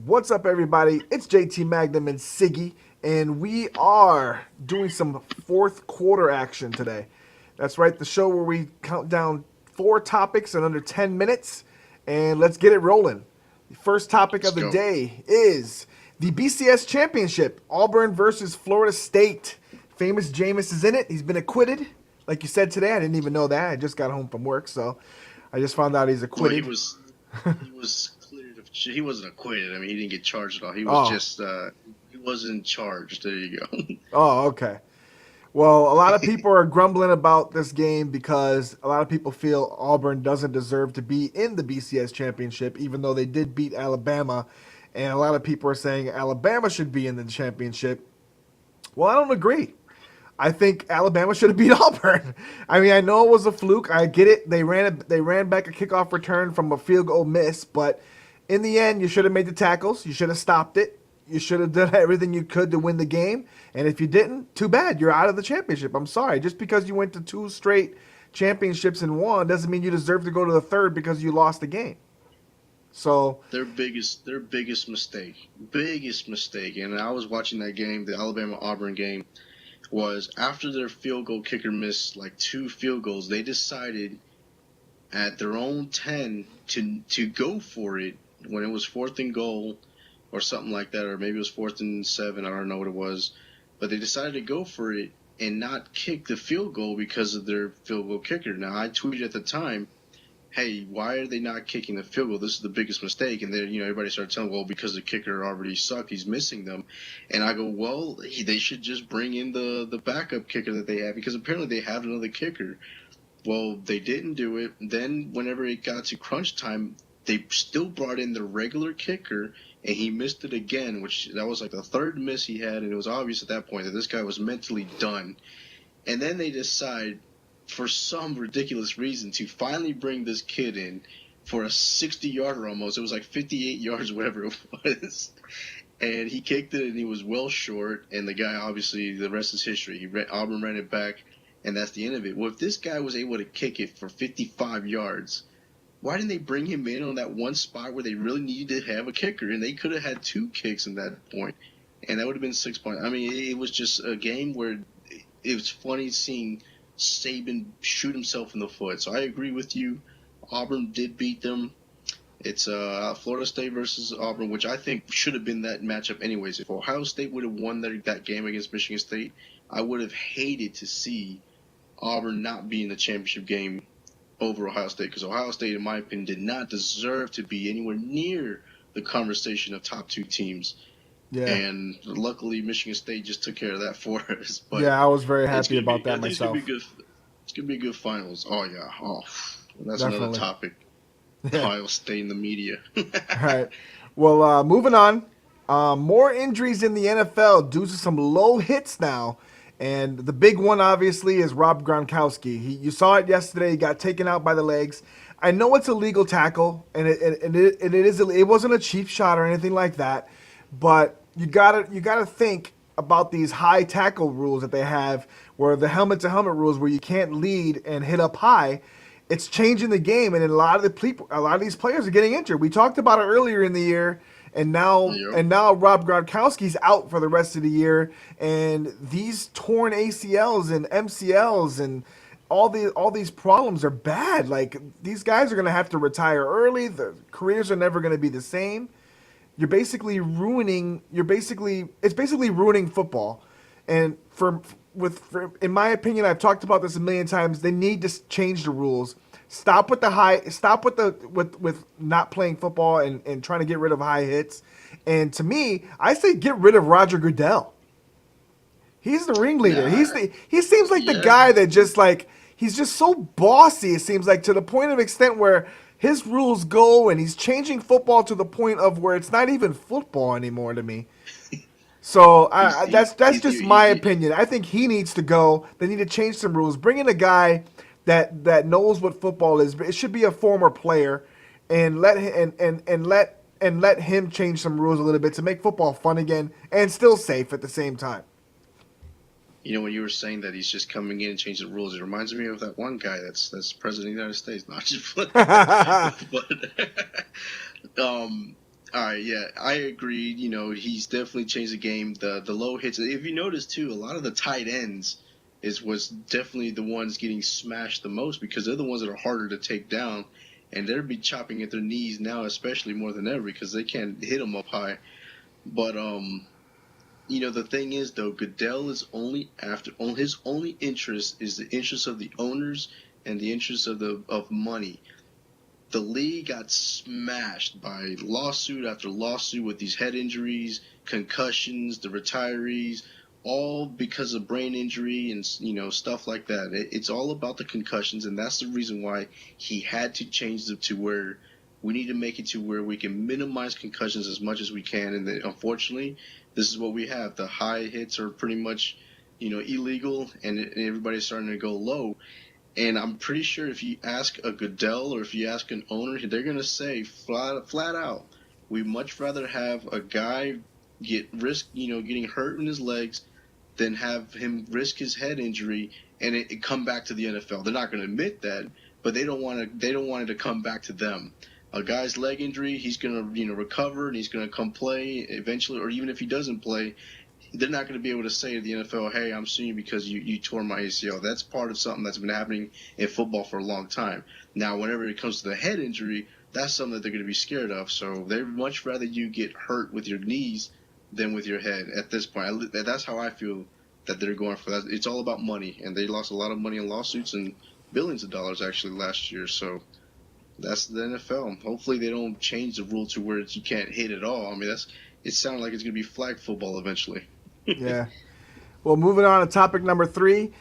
What's up, everybody? It's JT Magnum and Siggy, and we are doing some fourth quarter action today. That's right, the show where we count down four topics in under 10 minutes, and let's get it rolling. The first topic Let's of the go. day is the BCS Championship, Auburn versus Florida State. Famous Jameis is in it. He's been acquitted. Like you said today, I didn't even know that. I just got home from work, so I just found out he's Well, he acquitted. was he was cleared of. He wasn't acquitted. I mean, he didn't get charged at all. He was Oh, just he wasn't charged. There you go. oh, okay. Well, a lot of people are grumbling about this game because a lot of people feel Auburn doesn't deserve to be in the BCS championship, even though they did beat Alabama. And a lot of people are saying Alabama should be in the championship. Well, I don't agree. I think Alabama should have beat Auburn. I mean, I know it was a fluke. I get it. They ran back a kickoff return from a field goal miss, but in the end, you should have made the tackles. You should have stopped it. You should have done everything you could to win the game. And if you didn't, too bad. You're out of the championship. I'm sorry. Just because you went to two straight championships and won doesn't mean you deserve to go to the third because you lost the game. So, Biggest mistake. And I was watching that game, the Alabama Auburn game, was after their field goal kicker missed like two field goals. They decided at their own 10 to go for it when it was fourth and goal or something like that, or maybe it was 4th and 7. I don't know what it was, but they decided to go for it and not kick the field goal because of their field goal kicker. Now, I tweeted at the time, "Hey, why are they not kicking the field goal? This is the biggest mistake." And then everybody started telling, "Well, because the kicker already sucked, he's missing them." And I go, "Well, they should just bring in the backup kicker that they have because apparently they have another kicker." Well, they didn't do it. Then, whenever it got to crunch time, they still brought in the regular kicker, and he missed it again, which that was like the third miss he had, and it was obvious at that point that this guy was mentally done. And then they decide, for some ridiculous reason, to finally bring this kid in for a 60-yarder almost. It was like 58 yards, whatever it was. And he kicked it, and he was well short. And the guy, obviously, the rest is history. Auburn ran it back, and that's the end of it. Well, if this guy was able to kick it for 55 yards, why didn't they bring him in on that one spot where they really needed to have a kicker? And they could have had two kicks in that point, and that would have been 6 points. I mean, it was just a game where it was funny seeing Saban shoot himself in the foot. So I agree with you. Auburn did beat them. It's Florida State versus Auburn, which I think should have been that matchup anyways. If Ohio State would have won that game against Michigan State, I would have hated to see Auburn not be in the championship game over Ohio State, because Ohio State, in my opinion, did not deserve to be anywhere near the conversation of top two teams. yeah. And luckily, Michigan State just took care of that for us. But Yeah, I was very it's happy gonna about be, I that think it's gonna be myself. good. It's gonna be a good finals. Oh yeah. Oh, that's another Definitely. topic. Yeah. Ohio State in the media. All right. Well, moving on. More injuries in the NFL due to some low hits now. And the big one, obviously, is Rob Gronkowski. You saw it yesterday. He got taken out by the legs. I know it's a legal tackle, and it wasn't a cheap shot or anything like that. But you gotta think about these high tackle rules that they have, where the helmet to helmet rules, where you can't lead and hit up high. It's changing the game, and a lot of these players are getting injured. We talked about it earlier in the year, and now Yep. and now Rob Gronkowski's out for the rest of the year, and these torn ACLs and MCLs and all these problems are bad. Like, these guys are gonna have to retire early. Their careers are never gonna be the same. It's basically ruining football. And in my opinion, I've talked about this a million times. They need to change the rules. Stop with not playing football and trying to get rid of high hits. And to me, I say get rid of Roger Goodell. He's the ringleader. Nah. He seems like the Yeah. guy that just like he's just so bossy. It seems like, to the point of extent where his rules go, and he's changing football to the point of where it's not even football anymore to me. So that's just my opinion. I think he needs to go. They need to change some rules. Bring in a guy that knows what football is. It should be a former player, and let him change some rules a little bit to make football fun again and still safe at the same time. When you were saying that he's just coming in and changing the rules, it reminds me of that one guy that's president of the United States. Not just, but All right, yeah, I agree. He's definitely changed the game. The low hits. If you notice too, a lot of the tight ends was definitely the ones getting smashed the most because they're the ones that are harder to take down, and they'll be chopping at their knees now, especially more than ever because they can't hit them up high. But the thing is though, Goodell is only after his only interest is the interest of the owners and the interest of money. The league got smashed by lawsuit after lawsuit with these head injuries, concussions, the retirees, all because of brain injury and stuff like that. It's all about the concussions, and that's the reason why he had to change it to where we need to make it to where we can minimize concussions as much as we can. And unfortunately, this is what we have. The high hits are pretty much illegal, and everybody's starting to go low. And I'm pretty sure if you ask a Goodell or if you ask an owner, they're going to say flat out, we much rather have a guy getting hurt in his legs than have him risk his head injury and it come back to the NFL. They're not going to admit that, but they don't want it to come back to them. A guy's leg injury, he's going to recover and he's going to come play eventually, or even if he doesn't play, they're not going to be able to say to the NFL, hey, I'm suing you because you tore my ACL. That's part of something that's been happening in football for a long time. Now, whenever it comes to the head injury, that's something that they're going to be scared of. So they'd much rather you get hurt with your knees than with your head at this point. That's how I feel that they're going for that. It's all about money, and they lost a lot of money in lawsuits and billions of dollars actually last year. So that's the NFL. Hopefully they don't change the rule to where you can't hit at all. I mean, it sounds like it's going to be flag football eventually. Yeah. Well, moving on to topic number 3,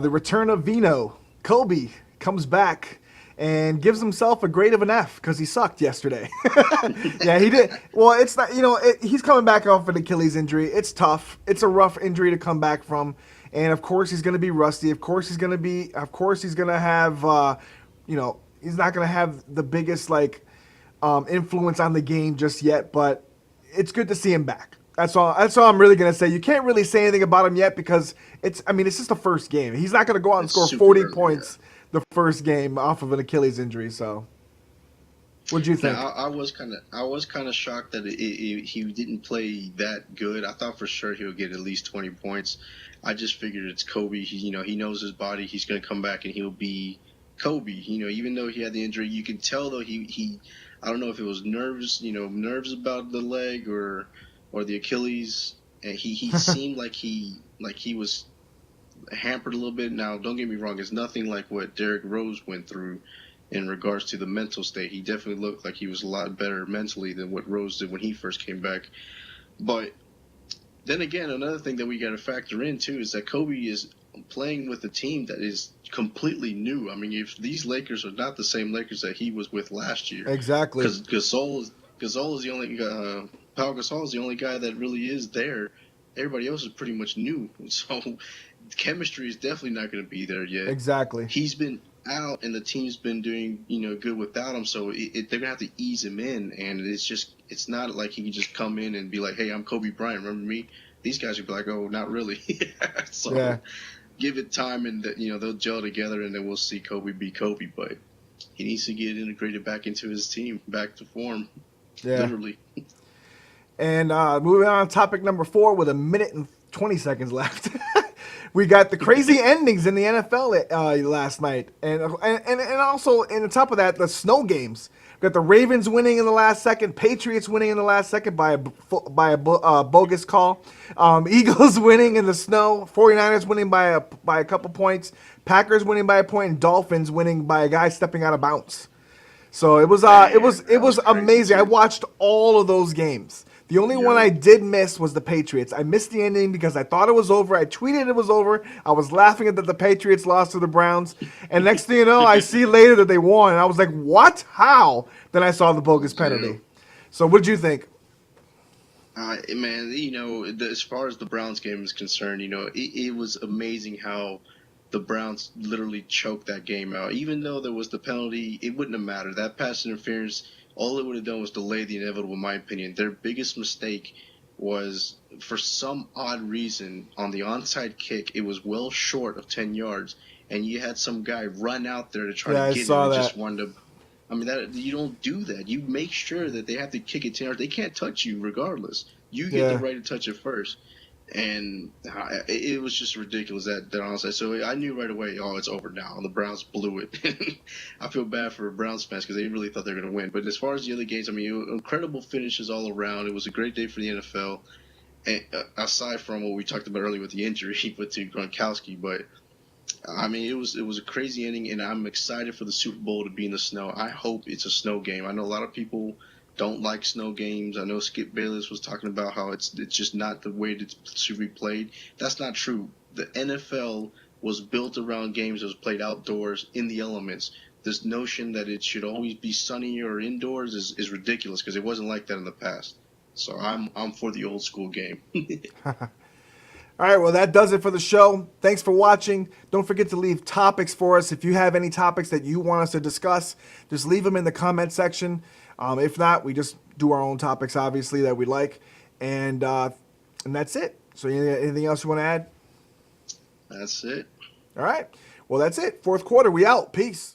the return of Vino. Kobe comes back and gives himself a grade of an F because he sucked yesterday. Yeah, he did. Well, it's not, he's coming back off an Achilles injury. It's tough. It's a rough injury to come back from. And of course, he's going to be rusty. Of course, he's going to have, he's not going to have the biggest, influence on the game just yet, but it's good to see him back. That's all I'm really going to say. You can't really say anything about him yet because it's just the first game. He's not going to go out and score 40 early, points the first game off of an Achilles injury. So, what'd you think? Now, I was kind of shocked that he didn't play that good. I thought for sure he would get at least 20 points. I just figured it's Kobe. He knows his body. He's going to come back and he'll be Kobe. Even though he had the injury, you can tell though he I don't know if it was nerves about the leg or the Achilles, and he seemed like he was hampered a little bit. Now, don't get me wrong, it's nothing like what Derrick Rose went through in regards to the mental state. He definitely looked like he was a lot better mentally than what Rose did when he first came back. But then again, another thing that we got to factor in too is that Kobe is playing with a team that is completely new. I mean, if these Lakers are not the same Lakers that he was with last year, Exactly. because Gasol is the only Pau Gasol is the only guy that really is there. Everybody else is pretty much new, so chemistry is definitely not going to be there yet. Exactly. He's been out, and the team's been doing good without him. So they're going to have to ease him in, and it's not like he can just come in and be like, "Hey, I'm Kobe Bryant. Remember me?" These guys would be like, "Oh, not really." So Yeah. give it time, and they'll gel together, and then we'll see Kobe be Kobe. But he needs to get integrated back into his team, back to form. Yeah. Literally. And moving on to topic number 4 with 1 minute and 20 seconds left. We got the crazy endings in the NFL last night. And also, in the top of that, the snow games. We got the Ravens winning in the last second, Patriots winning in the last second by a bogus call, Eagles winning in the snow, 49ers winning by a couple points, Packers winning by a point, and Dolphins winning by a guy stepping out of bounds. So it was amazing. I watched all of those games. The only one I did miss was the Patriots. I missed the ending because I thought it was over. I tweeted it was over. I was laughing at that the Patriots lost to the Browns. And next thing you know, I see later that they won. And I was like, what? How? Then I saw the bogus penalty. So what did you think? Man, as far as the Browns game is concerned, it was amazing how the Browns literally choked that game out. Even though there was the penalty, it wouldn't have mattered. That pass interference, all it would have done was delay the inevitable, in my opinion. Their biggest mistake was, for some odd reason, on the onside kick, it was well short of 10 yards, and you had some guy run out there to try to get it and just wanted to I mean, that you don't do that. You make sure that they have to kick it 10 yards. They can't touch you regardless. You get the Yeah. right to touch it first. And it was just ridiculous that honestly. So I knew right away, oh, it's over now. The Browns blew it. I feel bad for Browns fans because they really thought they were going to win. But as far as the other games, I mean, incredible finishes all around. It was a great day for the NFL. And, aside from what we talked about earlier with the injury he put to Gronkowski, but I mean, it was a crazy inning, and I'm excited for the Super Bowl to be in the snow. I hope it's a snow game. I know a lot of people don't like snow games. I know Skip Bayless was talking about how it's just not the way that it should be played. That's not true. The NFL was built around games that was played outdoors in the elements. This notion that it should always be sunny or indoors is ridiculous because it wasn't like that in the past. So I'm for the old school game. All right, well, that does it for the show. Thanks for watching. Don't forget to leave topics for us. If you have any topics that you want us to discuss, just leave them in the comment section. If not, we just do our own topics, obviously, that we like. And that's it. So anything else you want to add? That's it. All right. Well, that's it. Fourth quarter, we out. Peace.